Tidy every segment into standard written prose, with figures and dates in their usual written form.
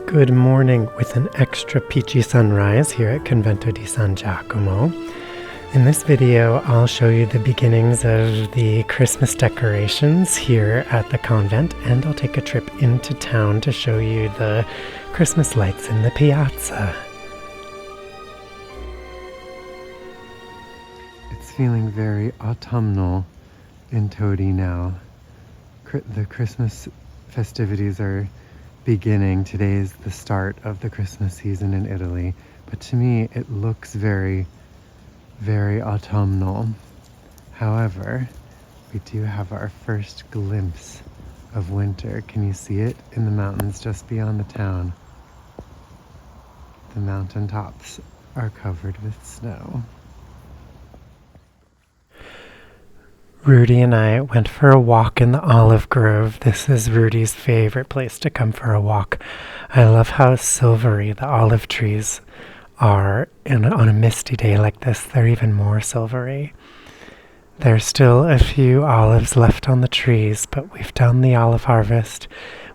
Good morning with an extra peachy sunrise here at Convento di San Giacomo. In this video, I'll show you the beginnings of the Christmas decorations here at the convent, and I'll take a trip into town to show you the Christmas lights in the piazza. It's feeling very autumnal in Todi now. The Christmas festivities are beginning. Today is the start of the Christmas season in Italy, but to me it looks very, very autumnal. However, we do have our first glimpse of winter. Can you see it in the mountains just beyond the town? The mountain tops are covered with snow. Rudy and I went for a walk in the olive grove. This is Rudy's favorite place to come for a walk. I love how silvery the olive trees are on a misty day like this. They're even more silvery. There's still a few olives left on the trees, but we've done the olive harvest.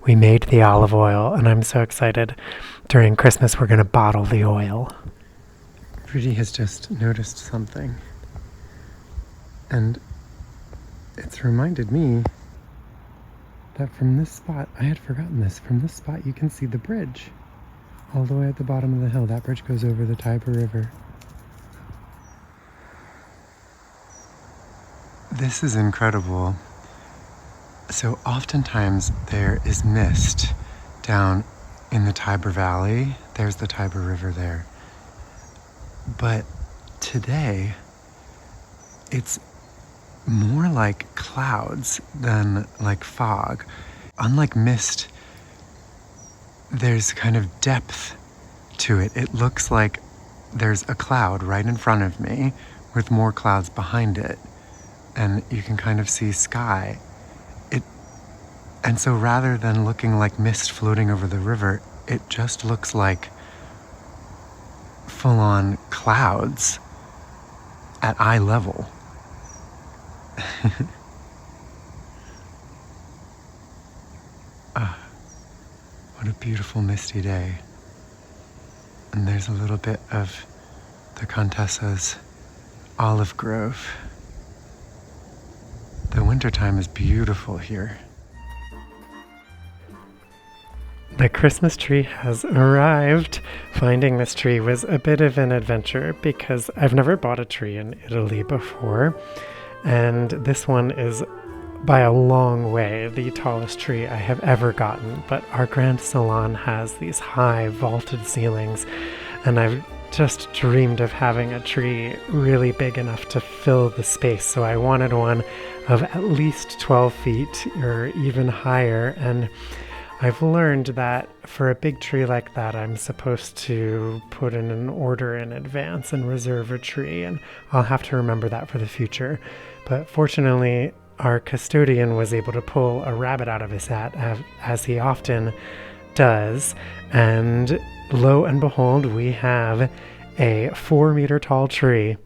We made the olive oil, and I'm so excited. During Christmas, we're going to bottle the oil. Rudy has just noticed something, and it's reminded me that from this spot, I had forgotten this, from this spot you can see the bridge. All the way at the bottom of the hill, that bridge goes over the Tiber River. This is incredible. So oftentimes there is mist down in the Tiber Valley. There's the Tiber River there. But today, it's more like clouds than like fog. Unlike mist, there's kind of depth to it. It looks like there's a cloud right in front of me with more clouds behind it, and you can kind of see sky. And so rather than looking like mist floating over the river, it just looks like full-on clouds at eye level. What a beautiful misty day. And there's a little bit of the Contessa's olive grove. The wintertime is beautiful here. The Christmas tree has arrived. Finding this tree was a bit of an adventure because I've never bought a tree in Italy before. And this one is by a long way the tallest tree I have ever gotten. But our grand salon has these high vaulted ceilings, and I've just dreamed of having a tree really big enough to fill the space. So I wanted one of at least 12 feet or even higher. And I've learned that for a big tree like that, I'm supposed to put in an order in advance and reserve a tree, and I'll have to remember that for the future. But fortunately, our custodian was able to pull a rabbit out of his hat, as he often does, and lo and behold, we have a 4-meter tall tree.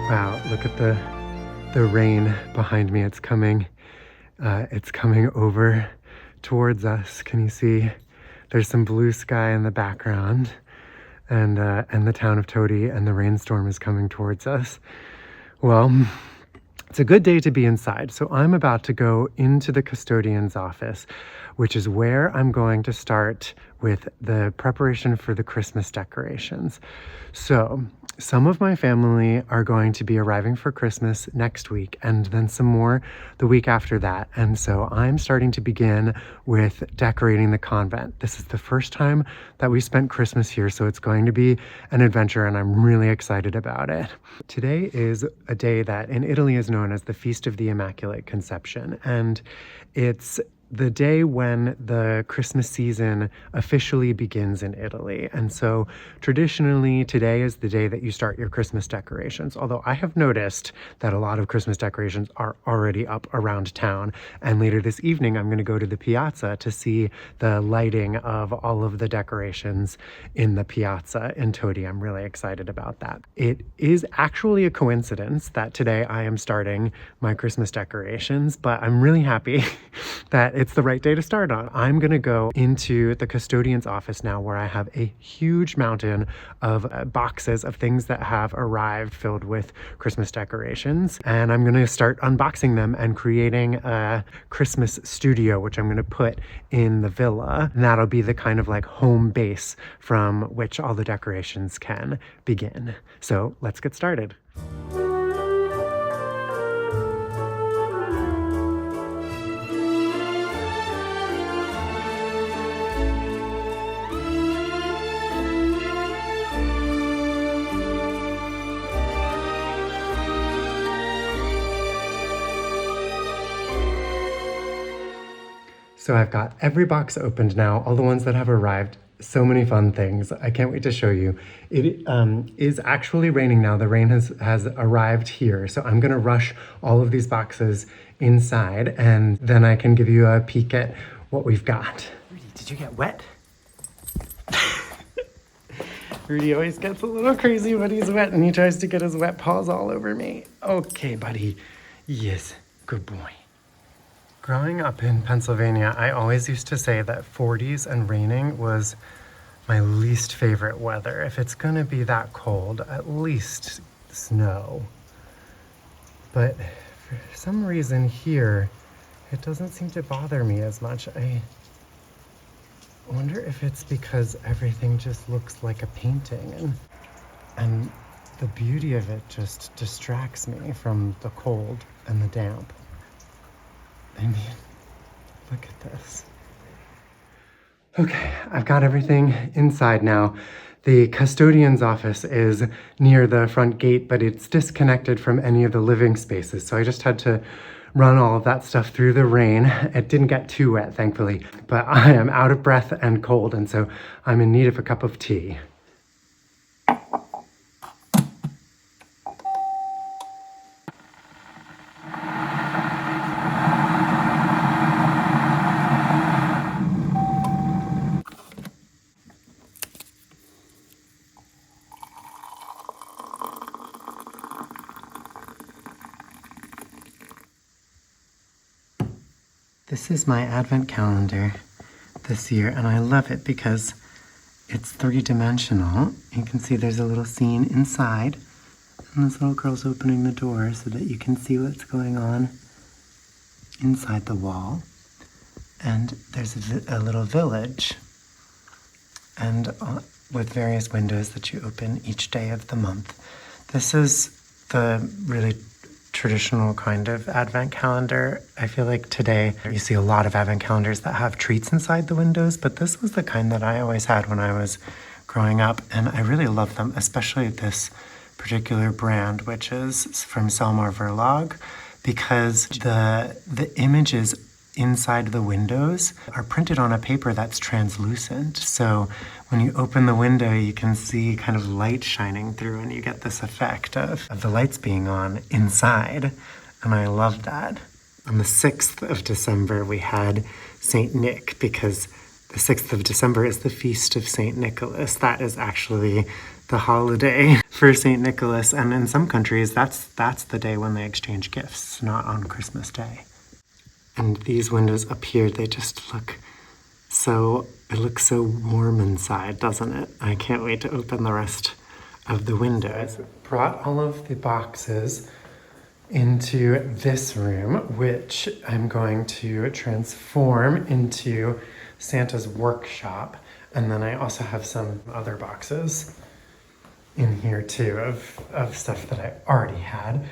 Wow, look at the rain behind me. It's coming over towards us. Can you see? There's some blue sky in the background, and the town of Todi, and the rainstorm is coming towards us. Well, It's a good day to be inside, so I'm about to go into the custodian's office, which is where I'm going to start with the preparation for the Christmas decorations. So, some of my family are going to be arriving for Christmas next week, and then some more the week after that. And so I'm starting to begin with decorating the convent. This is the first time that we spent Christmas here, so it's going to be an adventure, and I'm really excited about it. Today is a day that in Italy is known as the Feast of the Immaculate Conception, and it's the day when the Christmas season officially begins in Italy. And so traditionally today is the day that you start your Christmas decorations. Although I have noticed that a lot of Christmas decorations are already up around town. And later this evening, I'm going to go to the piazza to see the lighting of all of the decorations in the piazza in Todi. I'm really excited about that. It is actually a coincidence that today I am starting my Christmas decorations, but I'm really happy that it's the right day to start on. I'm gonna go into the custodian's office now, where I have a huge mountain of boxes of things that have arrived filled with Christmas decorations. And I'm gonna start unboxing them and creating a Christmas studio, which I'm gonna put in the villa. And that'll be the kind of like home base from which all the decorations can begin. So let's get started. So I've got every box opened now, all the ones that have arrived. So many fun things. I can't wait to show you. It is actually raining now. The rain has arrived here. So I'm gonna rush all of these boxes inside, and then I can give you a peek at what we've got. Rudy, did you get wet? Rudy always gets a little crazy when he's wet, and he tries to get his wet paws all over me. Okay, buddy. Yes, good boy. Growing up in Pennsylvania, I always used to say that 40s and raining was my least favorite weather. If it's gonna be that cold, at least snow. But for some reason here, it doesn't seem to bother me as much. I wonder if it's because everything just looks like a painting, and the beauty of it just distracts me from the cold and the damp. I mean, look at this. Okay, I've got everything inside now. The custodian's office is near the front gate, but it's disconnected from any of the living spaces. So I just had to run all of that stuff through the rain. It didn't get too wet, thankfully, but I am out of breath and cold, and so I'm in need of a cup of tea. This is my advent calendar this year, and I love it because it's three-dimensional. You can see there's a little scene inside, and this little girl's opening the door so that you can see what's going on inside the wall. And there's a little village, and with various windows that you open each day of the month. This is the really traditional kind of advent calendar. I feel like today you see a lot of advent calendars that have treats inside the windows, but this was the kind that I always had when I was growing up, and I really love them, especially this particular brand, which is from Selmar Verlag, because the images inside the windows are printed on a paper that's translucent. So when you open the window, you can see kind of light shining through, and you get this effect of the lights being on inside. And I love that. On the 6th of December, we had St. Nick, because the 6th of December is the feast of St. Nicholas. That is actually the holiday for St. Nicholas. And in some countries, that's the day when they exchange gifts, not on Christmas Day. And these windows up here, they just look so, it looks so warm inside, doesn't it? I can't wait to open the rest of the windows. Brought all of the boxes into this room, which I'm going to transform into Santa's workshop. And then I also have some other boxes in here too of stuff that I already had.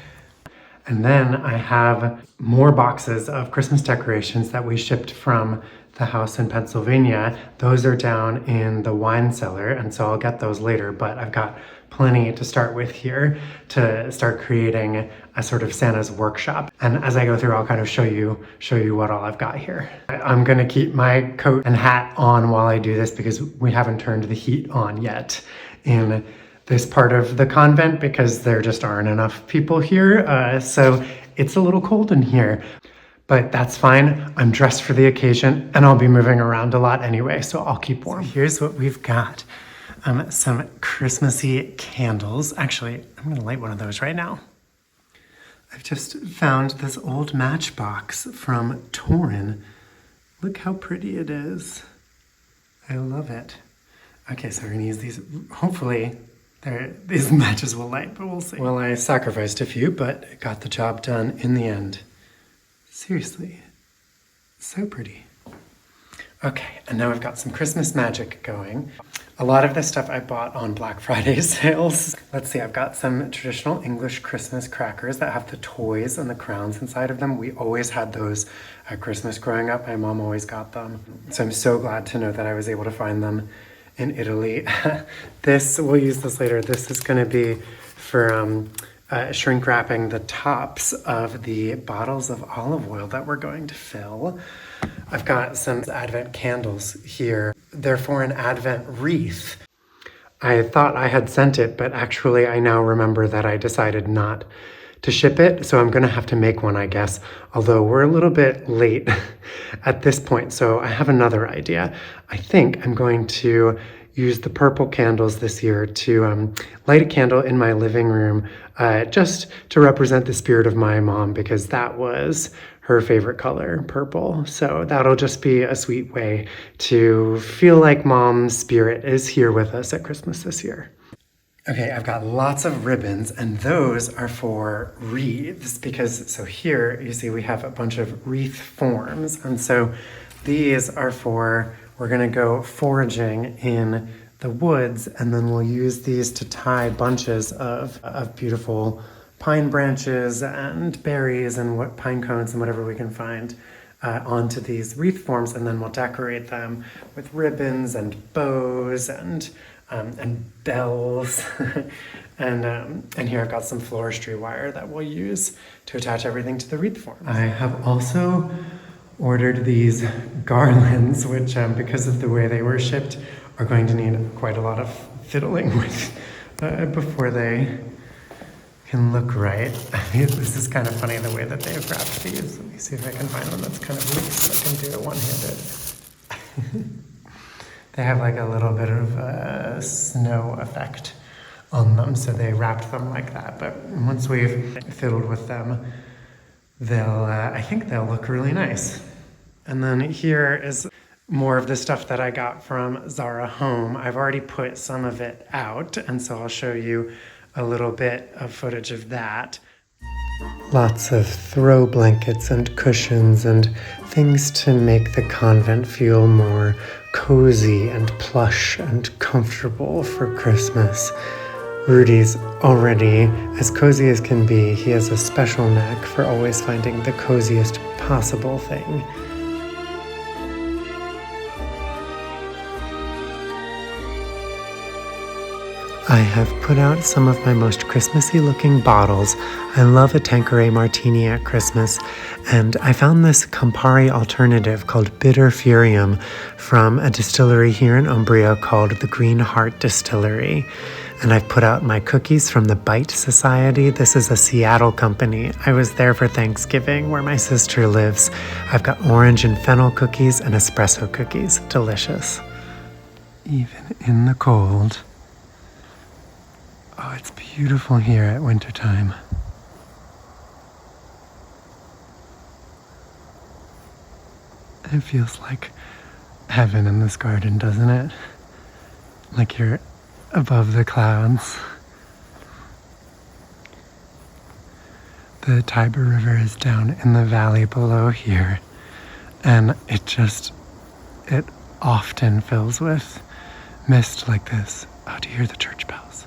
And then I have more boxes of Christmas decorations that we shipped from the house in Pennsylvania. Those are down in the wine cellar, and so I'll get those later, but I've got plenty to start with here to start creating a sort of Santa's workshop. And as I go through, I'll kind of show you what all I've got here. I'm gonna keep my coat and hat on while I do this because we haven't turned the heat on yet in this part of the convent because there just aren't enough people here. So it's a little cold in here, but that's fine. I'm dressed for the occasion and I'll be moving around a lot anyway, so I'll keep warm. So here's what we've got. Some Christmassy candles. Actually, I'm gonna light one of those right now. I've just found this old matchbox from Torin. Look how pretty it is. I love it. Okay, so we're gonna use these, hopefully, these matches will light, but we'll see. Well, I sacrificed a few, but got the job done in the end. Seriously, so pretty. Okay, and now I've got some Christmas magic going. A lot of this stuff I bought on Black Friday sales. Let's see, I've got some traditional English Christmas crackers that have the toys and the crowns inside of them. We always had those at Christmas growing up. My mom always got them. So I'm so glad to know that I was able to find them in Italy. We'll use this later. This is going to be for shrink wrapping the tops of the bottles of olive oil that we're going to fill. I've got some Advent candles here. They're for an Advent wreath. I thought I had sent it, but actually I now remember that I decided not to ship it, so I'm gonna have to make one, I guess, although we're a little bit late at this point, so I have another idea. I think I'm going to use the purple candles this year to light a candle in my living room just to represent the spirit of my mom, because that was her favorite color, purple. So that'll just be a sweet way to feel like Mom's spirit is here with us at Christmas this year. Okay, I've got lots of ribbons, and those are for wreaths because, so here you see we have a bunch of wreath forms, and so these are for, we're gonna go foraging in the woods, and then we'll use these to tie bunches of beautiful pine branches and berries and what pine cones and whatever we can find onto these wreath forms, and then we'll decorate them with ribbons and bows and bells. and here I've got some floristry wire that we'll use to attach everything to the wreath forms. I have also ordered these garlands, which because of the way they were shipped, are going to need quite a lot of fiddling with before they can look right. This is kind of funny the way that they've wrapped these. Let me see if I can find one that's kind of loose so I can do it one-handed. They have like a little bit of a snow effect on them, so they wrapped them like that. But once we've fiddled with them, I think they'll look really nice. And then here is more of the stuff that I got from Zara Home. I've already put some of it out, and so I'll show you a little bit of footage of that. Lots of throw blankets and cushions and things to make the convent feel more cozy and plush and comfortable for Christmas. Rudy's already as cozy as can be. He has a special knack for always finding the coziest possible thing. I have put out some of my most Christmassy looking bottles. I love a Tanqueray martini at Christmas, and I found this Campari alternative called Bitter Furium from a distillery here in Umbria called the Green Heart Distillery. And I've put out my cookies from the Bite Society. This is a Seattle company. I was there for Thanksgiving where my sister lives. I've got orange and fennel cookies and espresso cookies. Delicious. Even in the cold. Oh, it's beautiful here at wintertime. It feels like heaven in this garden, doesn't it? Like you're above the clouds. The Tiber River is down in the valley below here, and it often fills with mist like this. Oh, do you hear the church bells?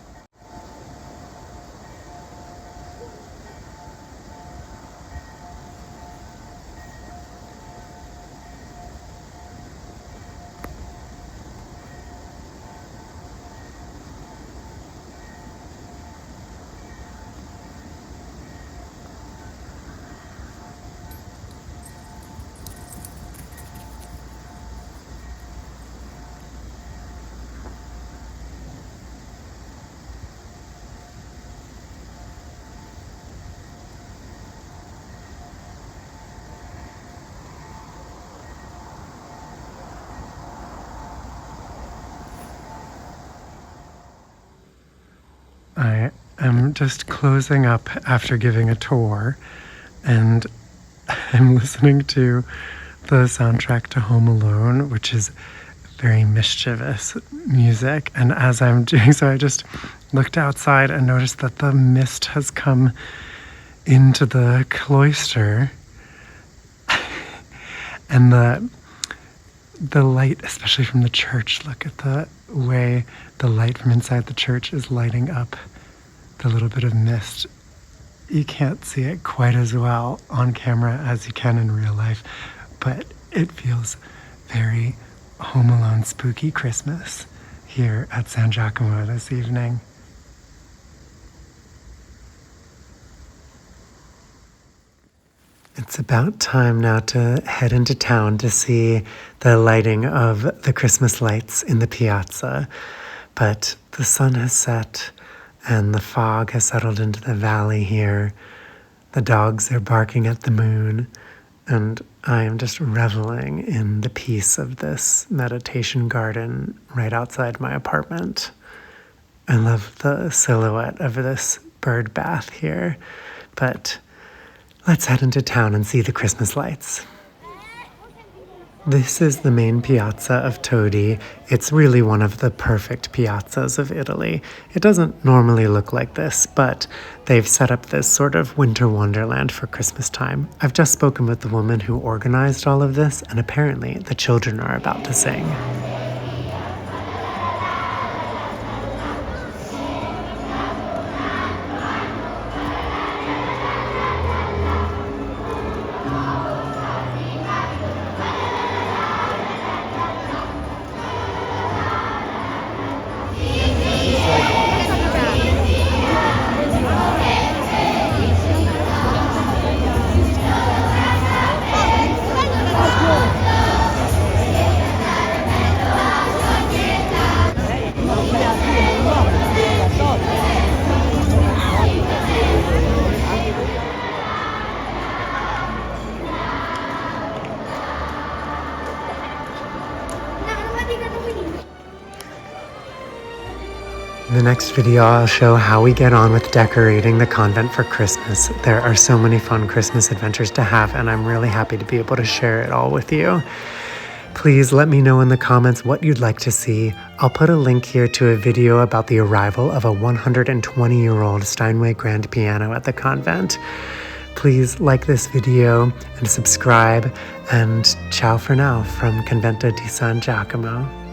I am just closing up after giving a tour, and I'm listening to the soundtrack to Home Alone, which is very mischievous music. And as I'm doing so, I just looked outside and noticed that the mist has come into the cloister, and the light, especially from the church, look at the way the light from inside the church is lighting up the little bit of mist. You can't see it quite as well on camera as you can in real life, but it feels very Home Alone spooky Christmas here at San Giacomo this evening. It's about time now to head into town to see the lighting of the Christmas lights in the piazza. But the sun has set and the fog has settled into the valley here. The dogs are barking at the moon, and I am just reveling in the peace of this meditation garden right outside my apartment. I love the silhouette of this bird bath here, but let's head into town and see the Christmas lights. This is the main piazza of Todi. It's really one of the perfect piazzas of Italy. It doesn't normally look like this, but they've set up this sort of winter wonderland for Christmas time. I've just spoken with the woman who organized all of this, and apparently the children are about to sing. In the next video, I'll show how we get on with decorating the convent for Christmas. There are so many fun Christmas adventures to have, and I'm really happy to be able to share it all with you. Please let me know in the comments what you'd like to see. I'll put a link here to a video about the arrival of a 120-year-old Steinway grand piano at the convent. Please like this video and subscribe, and ciao for now from Convento di San Giacomo.